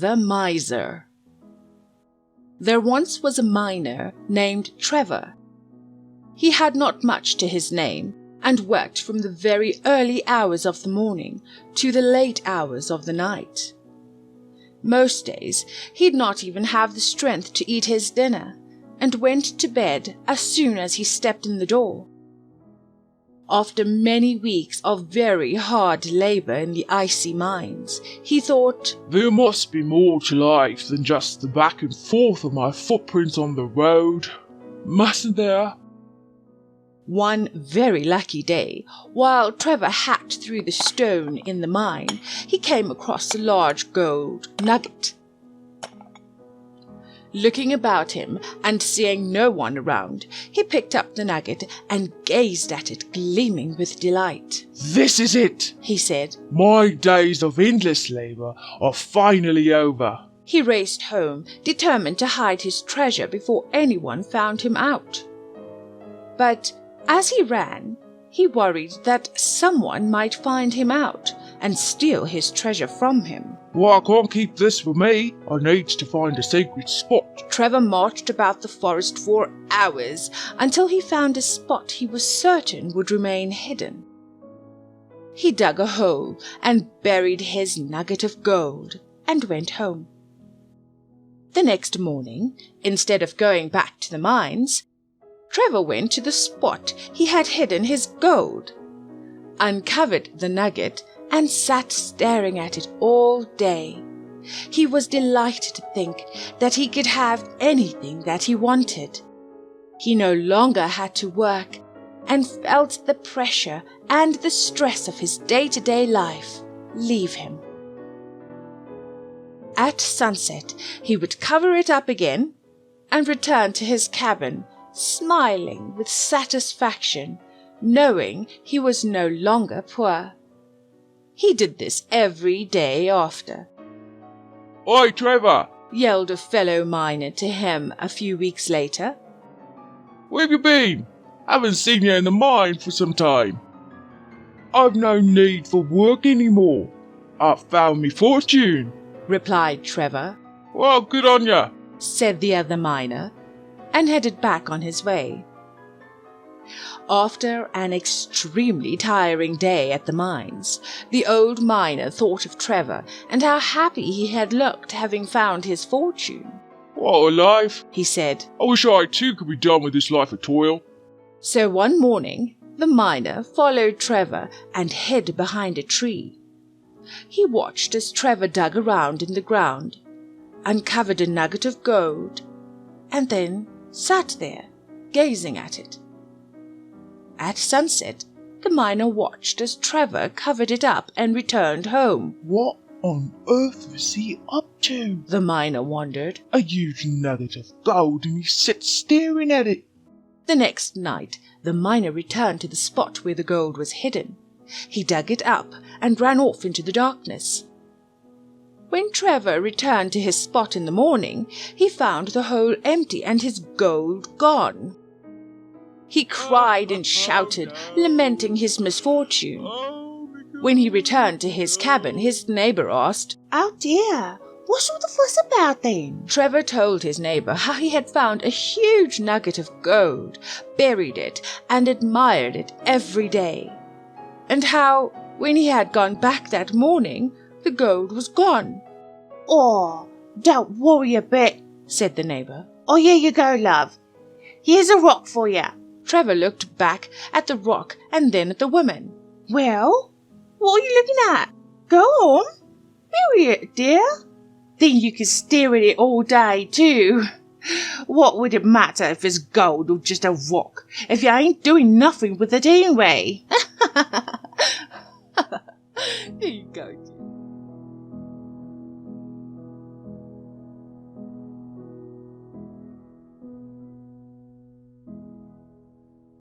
The Miser. There once was a miner named Trevor. He had not much to his name and worked from the very early hours of the morning to the late hours of the night. Most days he'd not even have the strength to eat his dinner, and went to bed as soon as he stepped in the door. After many weeks of very hard labor in the icy mines, he thought, "There must be more to life than just the back and forth of my footprints on the road, mustn't there?" One very lucky day, while Trevor hacked through the stone in the mine, he came across a large gold nugget. Looking about him and seeing no one around, he picked up the nugget and gazed at it, gleaming with delight. "This is it," he said. "My days of endless labor are finally over." He raced home, determined to hide his treasure before anyone found him out. But as he ran, he worried that someone might find him out and steal his treasure from him. "Well, I can't keep this for me. I need to find a secret spot." Trevor marched about the forest for hours until he found a spot he was certain would remain hidden. He dug a hole and buried his nugget of gold and went home. The next morning, instead of going back to the mines, Trevor went to the spot he had hidden his gold, uncovered the nugget, and sat staring at it all day. He was delighted to think that he could have anything that he wanted. He no longer had to work and felt the pressure and the stress of his day-to-day life leave him. At sunset, he would cover it up again and return to his cabin, smiling with satisfaction, knowing he was no longer poor. He did this every day after. "Oi, Trevor!" yelled a fellow miner to him a few weeks later. "Where have you been? Haven't seen you in the mine for some time." "I've no need for work anymore. I've found me fortune," replied Trevor. "Well, good on ya," said the other miner, and headed back on his way. After an extremely tiring day at the mines, the old miner thought of Trevor and how happy he had looked having found his fortune. "What a life," he said. "I wish I too could be done with this life of toil." So one morning, the miner followed Trevor and hid behind a tree. He watched as Trevor dug around in the ground, uncovered a nugget of gold, and then sat there, gazing at it. At sunset, the miner watched as Trevor covered it up and returned home. "What on earth was he up to?" the miner wondered. "A huge nugget of gold, and he sits staring at it." The next night, the miner returned to the spot where the gold was hidden. He dug it up and ran off into the darkness. When Trevor returned to his spot in the morning, he found the hole empty and his gold gone. He cried and shouted, lamenting his misfortune. When he returned to his cabin, his neighbor asked, "Oh dear, what's all the fuss about then?" Trevor told his neighbor how he had found a huge nugget of gold, buried it, and admired it every day, and how, when he had gone back that morning, the gold was gone. "Oh, don't worry a bit," said the neighbor. "Oh, here you go, love. Here's a rock for you." Trevor looked back at the rock and then at the woman. "Well, what are you looking at? Go on, bury it, dear. Then you can stare at it all day, too. What would it matter if it's gold or just a rock, if you ain't doing nothing with it anyway?"